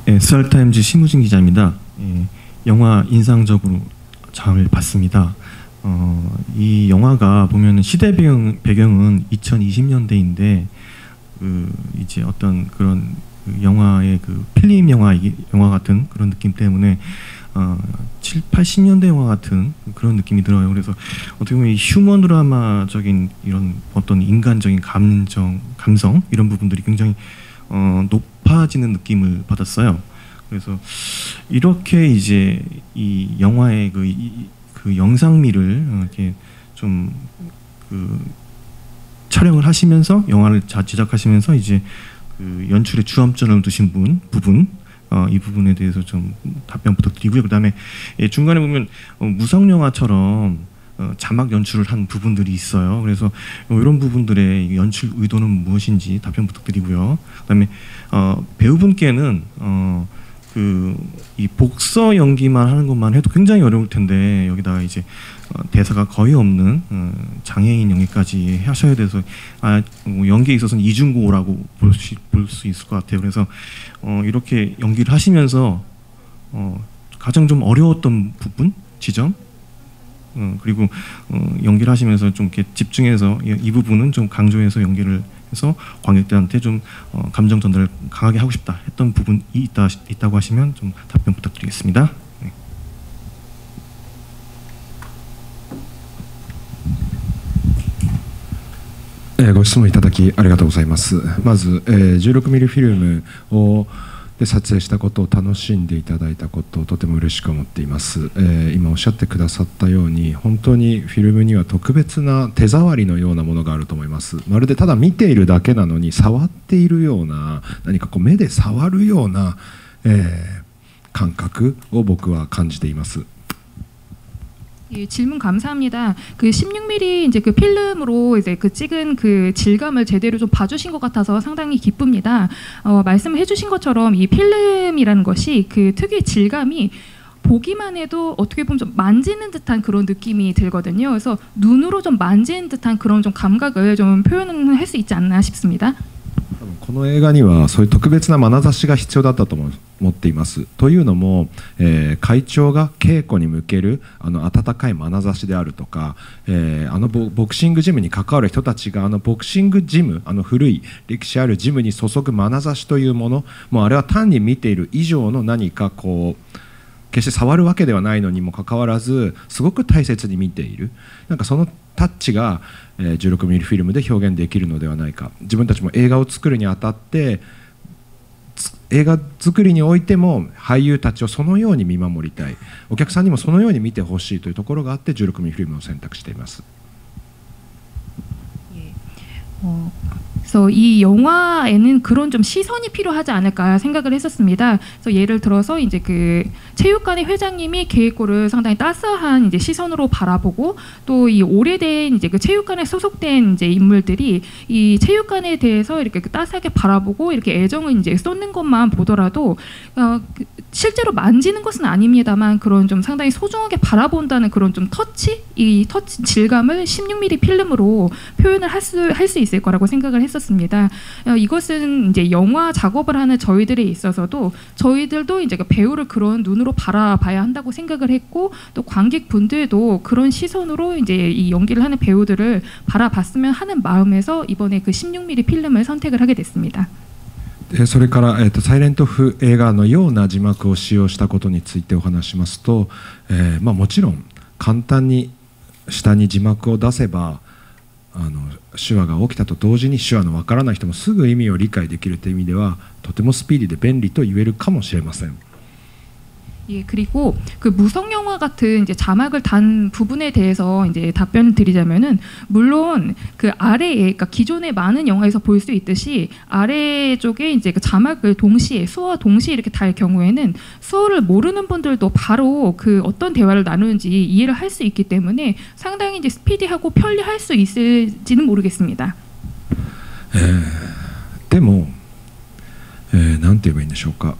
네, 스타일타임즈 심우진 기자입니다. 영화 인상적으로 잘 봤습니다. 이 영화가 보면 시대 배경은 2020년대인데 이제 어떤 그런 영화의 필름 영화 같은 그런 느낌 때문에 7, 80년대 영화 같은 그런 느낌이 들어요. 그래서 어떻게 보면 이 휴먼 드라마적인 이런 어떤 인간적인 감성 이런 부분들이 굉장히 높아지는 느낌을 받았어요. 그래서 이렇게 이제 이 영화의 그 영상미를 이렇게 좀 촬영을 하시면서 영화를 제작하시면서 이제 그 연출에 주안점을 두신 부분 이 부분에 대해서 좀 답변 부탁드리고요. 그다음에 중간에 보면 무성 영화처럼 자막 연출을 한 부분들이 있어요. 그래서 이런 부분들의 연출 의도는 무엇인지 답변 부탁드리고요. 그다음에 배우분께는 이 복서 연기만 하는 것만 해도 굉장히 어려울 텐데 여기다가 이제 대사가 거의 없는 장애인 연기까지 하셔야 돼서 연기에 있어서는 이중고라고 볼 수 있을 것 같아요. 그래서 이렇게 연기를 하시면서 가장 좀 어려웠던 부분, 지점 그리고 연기를 하시면서 좀 이렇게 집중해서 이 부분은 좀 강조해서 연기를 해서 관객들한테 좀 감정 전달을 강하게 하고 싶다 했던 부분이 있다고 하시면 좀 답변 부탁드리겠습니다. 네.ご質問いただきありがとうございます。まず、16ミリフィルムをで撮影したことを楽しんでいただいたことをとても嬉しく思っています。今おっしゃってくださったように本当にフィルムには特別な手触りのようなものがあると思います。まるでただ見ているだけなのに触っているような何か目で触るような、感覚を僕は感じています。 예, 질문 감사합니다. 그 16mm 이제 그 필름으로 이제 찍은 그 질감을 제대로 좀 봐주신 것 같아서 상당히 기쁩니다. 말씀을 해주신 것처럼 이 필름이라는 것이 그 특유의 질감이 보기만 해도 어떻게 보면 좀 만지는 듯한 그런 느낌이 들거든요. 그래서 눈으로 좀 만지는 듯한 그런 좀 감각을 좀 표현할 수 있지 않나 싶습니다. この映画にはそういう特別な眼差しが必要だったと思っています。というのも、会長が稽古に向ける温かい眼差しであるとか、ボクシングジムに関わる人たちがボクシングジム古い歴史あるジムに注ぐ眼差しというもの、もうあれは単に見ている以上の何か決して触るわけではないのにもかかわらずすごく大切に見ている、なんかそのタッチが16ミリフィルムで表現できるのではないか。自分たちも映画を作るにあたって映画作りにおいても俳優たちをそのように見守りたい、お客さんにもそのように見てほしいというところがあって16ミリフィルムを選択しています。 그래서 이 영화에는 그런 좀 시선이 필요하지 않을까 생각을 했었습니다. 그래서 예를 들어서 이제 그 체육관의 회장님이 계획고를 상당히 따스한 이제 시선으로 바라보고 또 이 오래된 이제 그 체육관에 소속된 이제 인물들이 이 체육관에 대해서 이렇게 따스하게 바라보고 이렇게 애정을 이제 쏟는 것만 보더라도 실제로 만지는 것은 아닙니다만 그런 좀 상당히 소중하게 바라본다는 그런 좀 이 터치 질감을 16mm 필름으로 표현을 할 수 있을 거라고 생각을 했었습니다. 이것은 이제 영화 작업을 하는 저희들에 있어서도 저희들도 이제 그 배우를 그런 눈으로 바라봐야 한다고 생각을 했고 또 관객분들도 그런 시선으로 이제 이 연기를 하는 배우들을 바라봤으면 하는 마음에서 이번에 그 16mm 필름을 선택을 하게 됐습니다. それから、サイレント風映画のような字幕を使用したことについてお話しますと、もちろん簡単に下に字幕を出せば手話が起きたと同時に手話のわからない人もすぐ意味を理解できるという意味ではとてもスピーディーで便利と言えるかもしれません。 예, 그리고 그 무성 영화 같은 이제 자막을 단 부분에 대해서 이제 답변을 드리자면은 물론 그 아래에 그러니까 기존의 많은 영화에서 볼 수 있듯이 아래 쪽에 이제 그 자막을 동시에 수어와 동시에 이렇게 달 경우에는 수어를 모르는 분들도 바로 그 어떤 대화를 나누는지 이해를 할 수 있기 때문에 상당히 이제 스피디하고 편리할 수 있을지는 모르겠습니다. でも、なんて言えばいいんでしょうか。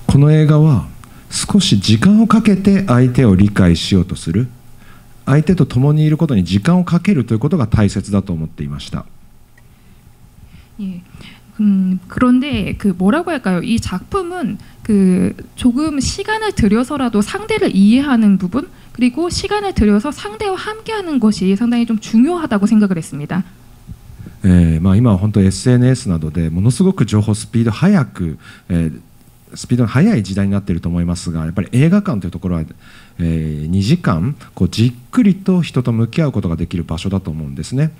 この映画は少し時間をかけて相手を理解しようとする、相手と共にいることに時間をかけるということが大切だと思っていました。 예. 그런데 그 뭐라고 할까요? 이 작품은 그 조금 시간을 들여서라도 상대를 이해하는 부분, 그리고 시간을 들여서 상대와 함께하는 것이 상당히 좀 중요하다고 생각을 했습니다. まあ今は本当 SNS などでものすごく情報スピード速く、スピードが速い時代になっていると思いますが、やっぱり映画館というところは、2時間こうじっくりと人と向き合うことができる場所だと思うんですね。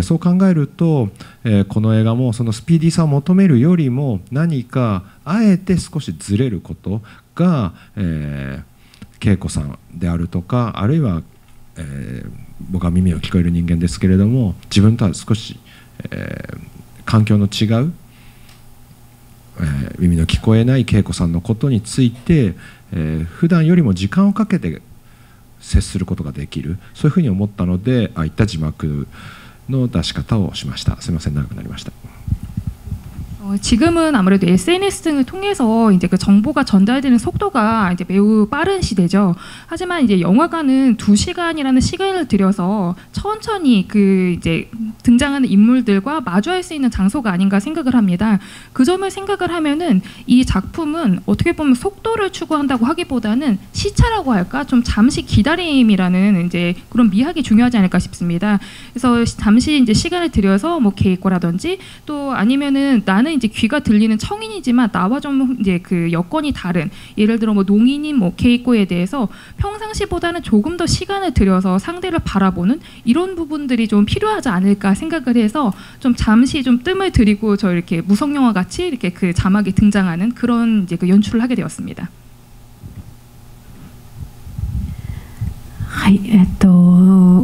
そう考えると、この映画もそのスピーディーさを求めるよりも何かあえて少しずれることが、恵子さんであるとか、あるいは、僕は耳を聞こえる人間ですけれども、自分とは少し環境の違う、耳の聞こえない恵子さんのことについて、普段よりも時間をかけて接することができる、そういうふうに思ったので、ああいった字幕の出し方をしました。すみません、長くなりました。 지금은 아무래도 SNS 등을 통해서 이제 그 정보가 전달되는 속도가 이제 매우 빠른 시대죠. 하지만 이제 영화관은 2시간이라는 시간을 들여서 천천히 그 이제 등장하는 인물들과 마주할 수 있는 장소가 아닌가 생각을 합니다. 그 점을 생각을 하면은 이 작품은 어떻게 보면 속도를 추구한다고 하기보다는 시차라고 할까, 좀 잠시 기다림이라는 이제 그런 미학이 중요하지 않을까 싶습니다. 그래서 잠시 이제 시간을 들여서 뭐 개입고라든지 또 아니면은 나는 이제 귀가 들리는 청인이지만 나와 좀 이제 그 여건이 다른, 예를 들어 뭐 농인인 뭐 케이코에 대해서 평상시보다는 조금 더 시간을 들여서 상대를 바라보는 이런 부분들이 좀 필요하지 않을까 생각을 해서 좀 잠시 좀 뜸을 들이고 저 이렇게 무성 영화 같이 이렇게 그 자막이 등장하는 그런 이제 그 연출을 하게 되었습니다. はい、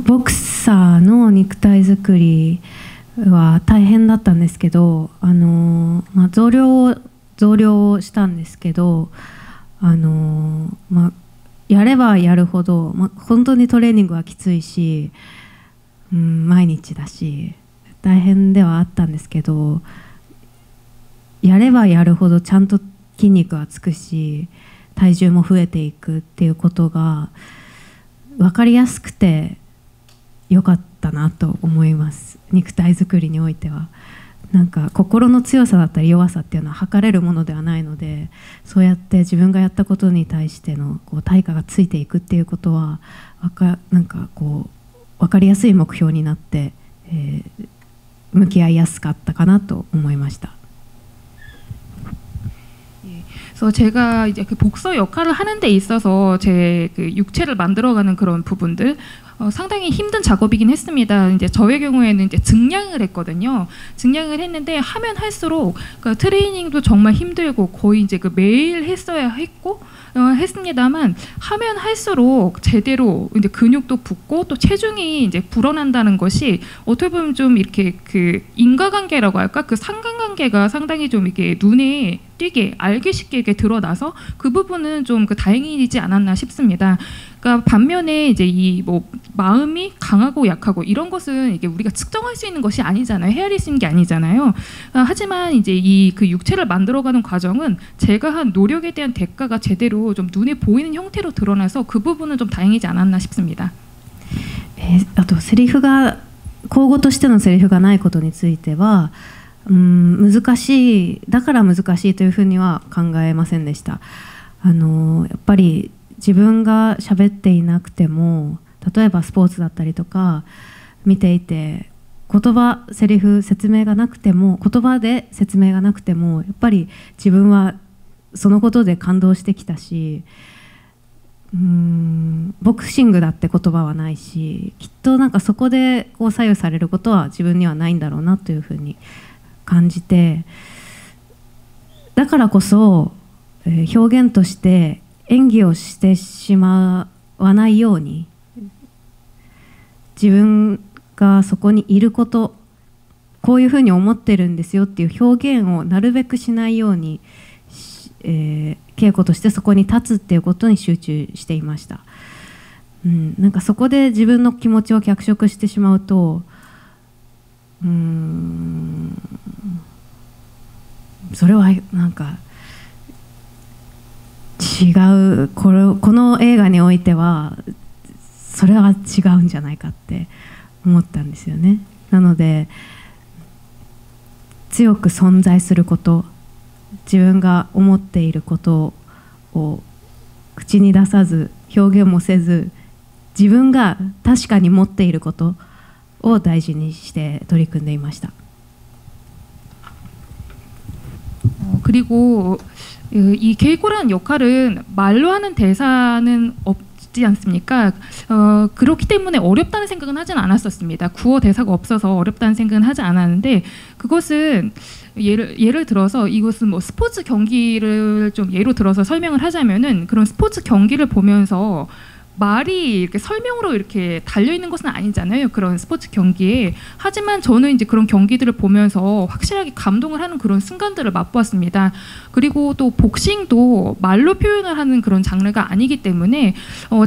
ボクサーの肉体作りは大変だったんですけど、増量をしたんですけど、やればやるほど、本当にトレーニングはきついし、毎日だし大変ではあったんですけど、やればやるほどちゃんと筋肉はつくし体重も増えていくっていうことが分かりやすくて良かったなと思います。肉体作りにおいてはなんか心の強さだったり弱さっていうのは測れるものではないので、そうやって自分がやったことに対してのこう対価がついていくっていうことはなんかこう分かりやすい目標になって、向き合いやすかったかなと思いました。 그래서 제가 이제 그 복서 역할을 하는 데 있어서 제 그 육체를 만들어가는 그런 부분들 상당히 힘든 작업이긴 했습니다. 이제 저의 경우에는 이제 증량을 했거든요. 증량을 했는데 하면 할수록 그러니까 트레이닝도 정말 힘들고 거의 이제 그 매일 했어야 했고 했습니다만 하면 할수록 제대로 이제 근육도 붙고 또 체중이 이제 불어난다는 것이 어떻게 보면 좀 이렇게 그 인과관계라고 할까, 그 상관관계가 상당히 좀 이렇게 눈에 띄게 알기 쉽게 이렇게 드러나서 그 부분은 좀 그 다행이지 않았나 싶습니다. 그러니까 반면에 이제 이 뭐 마음이 강하고 약하고 이런 것은 이게 우리가 측정할 수 있는 것이 아니잖아요. 헤아릴 수 있는 게 아니잖아요. 하지만 이제 이 그 육체를 만들어가는 과정은 제가 한 노력에 대한 대가가 제대로 좀 눈에 보이는 형태로 드러나서 그 부분은 좀 다행이지 않았나 싶습니다. あとセリフが口語としてのセリフがないことについては、難しいだから難しいというふうには考えませんでした。やっぱり自分が喋っていなくても、例えばスポーツだったりとか見ていてセリフ説明がなくても、言葉で説明がなくてもやっぱり自分はそのことで感動してきたし、ボクシングだって言葉はないし、きっとなんかそこでこう左右されることは自分にはないんだろうなというふうに感じて、だからこそ、表現として演技をしてしまわないように、自分がそこにいること、こういうふうに思ってるんですよっていう表現をなるべくしないように、稽古としてそこに立つっていうことに集中していました。なんかそこで自分の気持ちを脚色してしまうと、それはなんか違う、この映画においてはそれは違うんじゃないかって思ったんですよね。なので強く存在すること、自分が思っていることを口に出さず表現もせず、自分が確かに持っていることを大事にして取り組んでいました。 그리고 이 케이코라는 역할은 말로 하는 대사는 없지 않습니까? 그렇기 때문에 어렵다는 생각은 하진 않았었습니다. 구어 대사가 없어서 어렵다는 생각은 하지 않았는데, 그것은 예를 들어서 이것은 뭐 스포츠 경기를 좀 예로 들어서 설명을 하자면은, 그런 스포츠 경기를 보면서 말이 이렇게 설명으로 이렇게 달려 있는 것은 아니잖아요. 그런 스포츠 경기에. 하지만 저는 이제 그런 경기들을 보면서 확실하게 감동을 하는 그런 순간들을 맛보았습니다. 그리고 또 복싱도 말로 표현을 하는 그런 장르가 아니기 때문에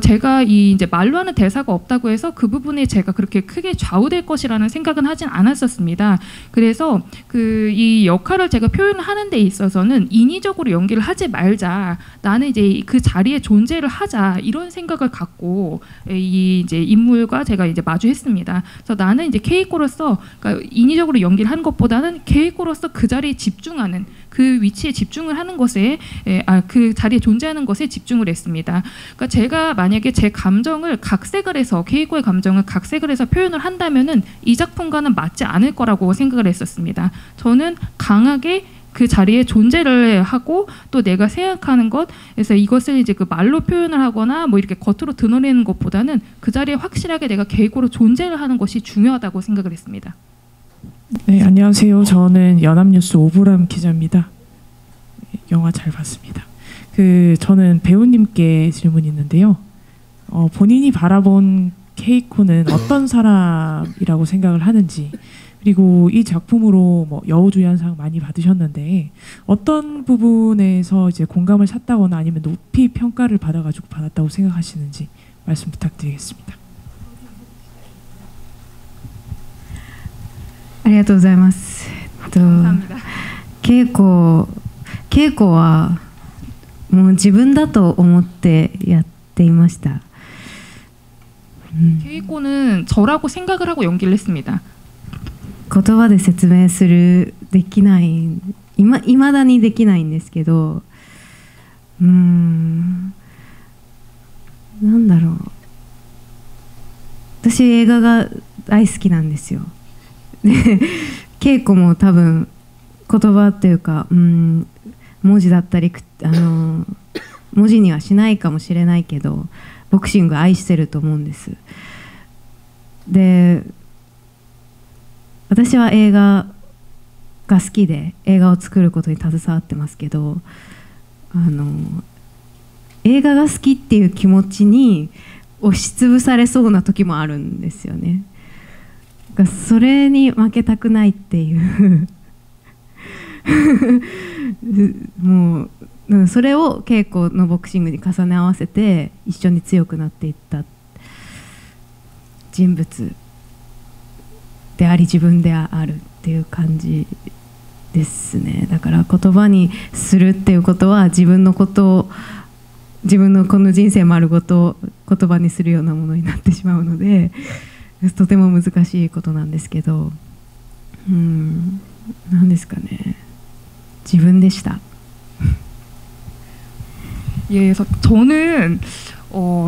제가 이 이제 말로 하는 대사가 없다고 해서 그 부분에 제가 그렇게 크게 좌우될 것이라는 생각은 하진 않았었습니다. 그래서 이 역할을 제가 표현하는 데 있어서는 인위적으로 연기를 하지 말자. 나는 이제 그 자리에 존재를 하자. 이런 생각을 갖고 이 이제 인물과 제가 이제 마주했습니다. 그래서 나는 이제 케이코로서, 그러니까 인위적으로 연기를 하는 것보다는 케이코로서 그 자리에 집중하는, 그 위치에 집중을 하는 것에, 그 자리에 존재하는 것에 집중을 했습니다. 그러니까 제가 만약에 제 감정을 각색을 해서, 케이코의 감정을 각색을 해서 표현을 한다면은 이 작품과는 맞지 않을 거라고 생각을 했었습니다. 저는 강하게 그 자리에 존재를 하고 또 내가 생각하는 것, 그래서 이것을 이제 그 말로 표현을 하거나 뭐 이렇게 겉으로 드러내는 것보다는 그 자리에 확실하게 내가 케이코로 존재를 하는 것이 중요하다고 생각을 했습니다. 네, 안녕하세요. 저는 연합뉴스 오보람 기자입니다. 영화 잘 봤습니다. 저는 배우님께 질문이 있는데요. 본인이 바라본 케이코는 어떤 사람이라고 생각을 하는지, 그리고 이 작품으로 뭐 여우주연상 많이 받으셨는데 어떤 부분에서 이제 공감을 샀다거나 아니면 높이 평가를 받아가지고 받았다고 생각하시는지 말씀 부탁드리겠습니다. ありがとうございます。稽古はもう自分だと思ってやっていました。 케이코는 저라고 생각을 하고 연기를 했습니다. 言葉で説明するできない、いまだにできないんですけど、なんだろう、私映画が大好きなんですよ。で稽古も多分言葉っていうか、文字だったり文字にはしないかもしれないけどボクシング愛してると思うんです。で私は映画が好きで映画を作ることに携わってますけど、映画が好きっていう気持ちに押しつぶされそうな時もあるんですよね。それに負けたくないっていうもうそれを稽古のボクシングに重ね合わせて一緒に強くなっていった人物であり自分であるっていう感じですね。だから言葉にするっていうことは自分のことを、自分のこの人生丸ごと言葉にするようなものになってしまうのでとても難しいことなんですけど、何ですかね、自分でした。 예, 그래서 저는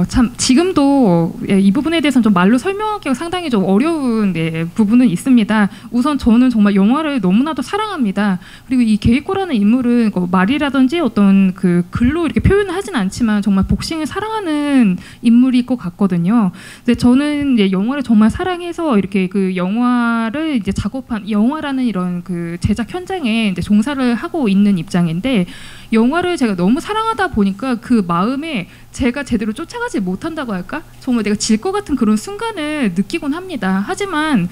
참 지금도 이 부분에 대해서는 좀 말로 설명하기가 상당히 좀 어려운 부분은 있습니다. 우선 저는 정말 영화를 너무나도 사랑합니다. 그리고 이 게이코라는 인물은 말이라든지 어떤 그 글로 이렇게 표현을 하진 않지만 정말 복싱을 사랑하는 인물일 것 같거든요. 근데 저는 이제 영화를 정말 사랑해서 이렇게 그 영화를 이제 작업한 영화라는 이런 그 제작 현장에 이제 종사를 하고 있는 입장인데, 영화를 제가 너무 사랑하다 보니까 그 마음에 제가 제대로 쫓아가지 못한다고 할까? 정말 내가 질 것 같은 그런 순간을 느끼곤 합니다. 하지만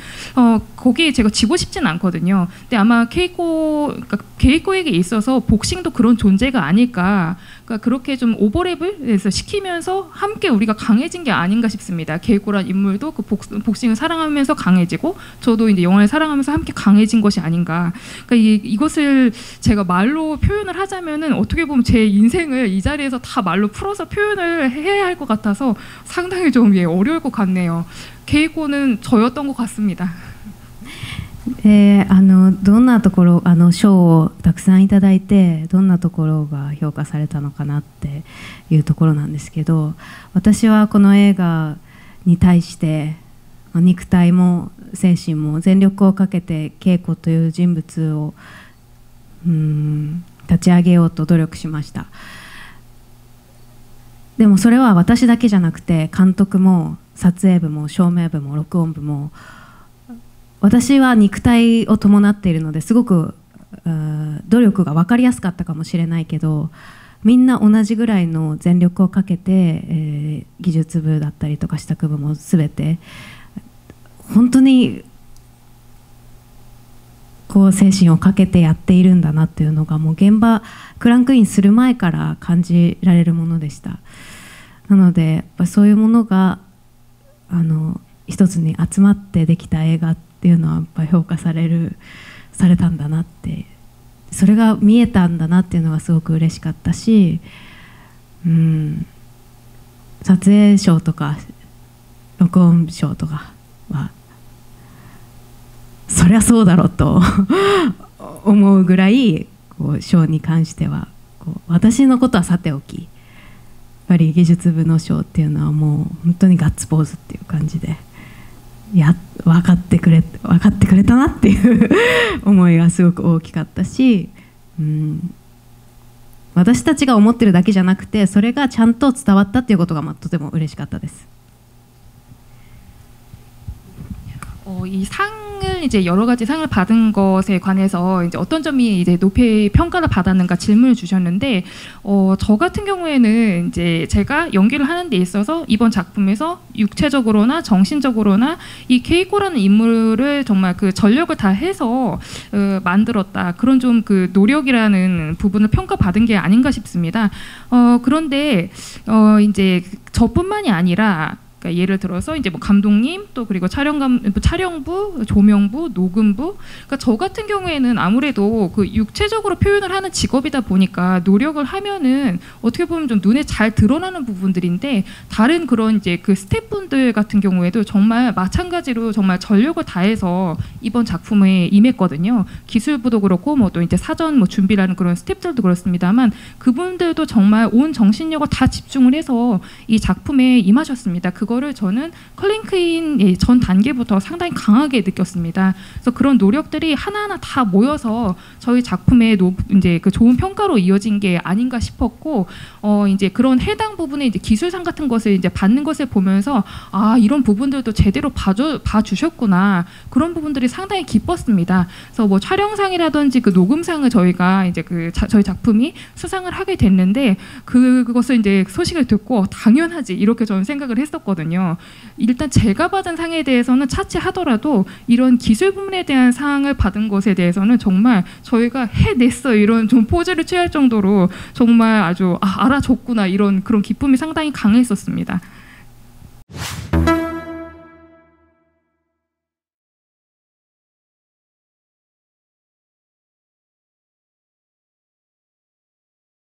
거기에 제가 지고 싶진 않거든요. 근데 아마 그러니까 케이코에게 있어서 복싱도 그런 존재가 아닐까. 그러니까 그렇게 좀 오버랩을 해서 시키면서 함께 우리가 강해진 게 아닌가 싶습니다. 케이코란 인물도 그 복싱을 사랑하면서 강해지고 저도 이제 영화를 사랑하면서 함께 강해진 것이 아닌가. 그러니까 이것을 제가 말로 표현을 하자면은 어떻게 보면 제 인생을 이 자리에서 다 말로 풀어서 표현을 해야 할 것 같아서 상당히 좀 어려울 것 같네요. 케이코는 저였던 것 같습니다. どんなところ賞をたくさんいただいてどんなところが評価されたのかなっていうところなんですけど、私はこの映画に対して肉体も精神も全力をかけて恵子という人物を立ち上げようと努力しました。でもそれは私だけじゃなくて監督も撮影部も照明部も録音部も、私は肉体を伴っているのですごく努力が分かりやすかったかもしれないけど、みんな同じぐらいの全力をかけて、技術部だったりとか支度部も全て本当にこう精神をかけてやっているんだなっていうのがもう現場クランクインする前から感じられるものでした。なのでやっぱそういうものが一つに集まってできた映画っていうのはやっぱり評価されたんだなって、それが見えたんだなっていうのがすごく嬉しかったし、撮影賞とか録音賞とかはそりゃそうだろうと思うぐらい賞に関しては私のことはさておき、やっぱり技術部の賞っていうのはもう本当にガッツポーズっていう感じで分かってくれたなっていう思いがすごく大きかったし、私たちが思ってるだけじゃなくてそれがちゃんと伝わったっていうことがとても嬉しかったです。이 상을 이제 여러 가지 상을 받은 것에 관해서 이제 어떤 점이 이제 높이 평가를 받았는가 질문을 주셨는데, 저 같은 경우에는 이제 제가 연기를 하는 데 있어서 이번 작품에서 육체적으로나 정신적으로나 이 케이코라는 인물을 정말 그 전력을 다 해서 만들었다, 그런 좀 그 노력이라는 부분을 평가받은 게 아닌가 싶습니다. 그런데 이제 저뿐만이 아니라 그러니까 예를 들어서 이제 뭐 감독님 또 그리고 촬영부, 조명부, 녹음부, 그러니까 저 같은 경우에는 아무래도 그 육체적으로 표현을 하는 직업이다 보니까 노력을 하면은 어떻게 보면 좀 눈에 잘 드러나는 부분들인데, 다른 그런 이제 그 스태프분들 같은 경우에도 정말 마찬가지로 정말 전력을 다해서 이번 작품에 임했거든요. 기술부도 그렇고 뭐 또 이제 사전 뭐 준비라는 그런 스태프들도 그렇습니다만 그분들도 정말 온 정신력을 다 집중을 해서 이 작품에 임하셨습니다. 그거를 저는 클랭크인 전 단계부터 상당히 강하게 느꼈습니다. 그래서 그런 노력들이 하나하나 다 모여서 저희 작품의 이제 그 좋은 평가로 이어진 게 아닌가 싶었고, 이제 그런 해당 부분에 이제 기술상 같은 것을 이제 받는 것을 보면서 아, 이런 부분들도 제대로 봐주셨구나, 그런 부분들이 상당히 기뻤습니다. 그래서 뭐 촬영상이라든지 그 녹음상을 저희가 이제 저희 작품이 수상을 하게 됐는데, 그것을 이제 소식을 듣고 당연하지 이렇게 저는 생각을 했었거든요. 일단 제가 받은 상에 대해서는 차치하더라도 이런 기술 부문에 대한 상을 받은 것에 대해서는 정말 저희가 해냈어 이런 좀 포즈를 취할 정도로 정말 아주 알아줬구나 이런 그런 기쁨이 상당히 강했었습니다.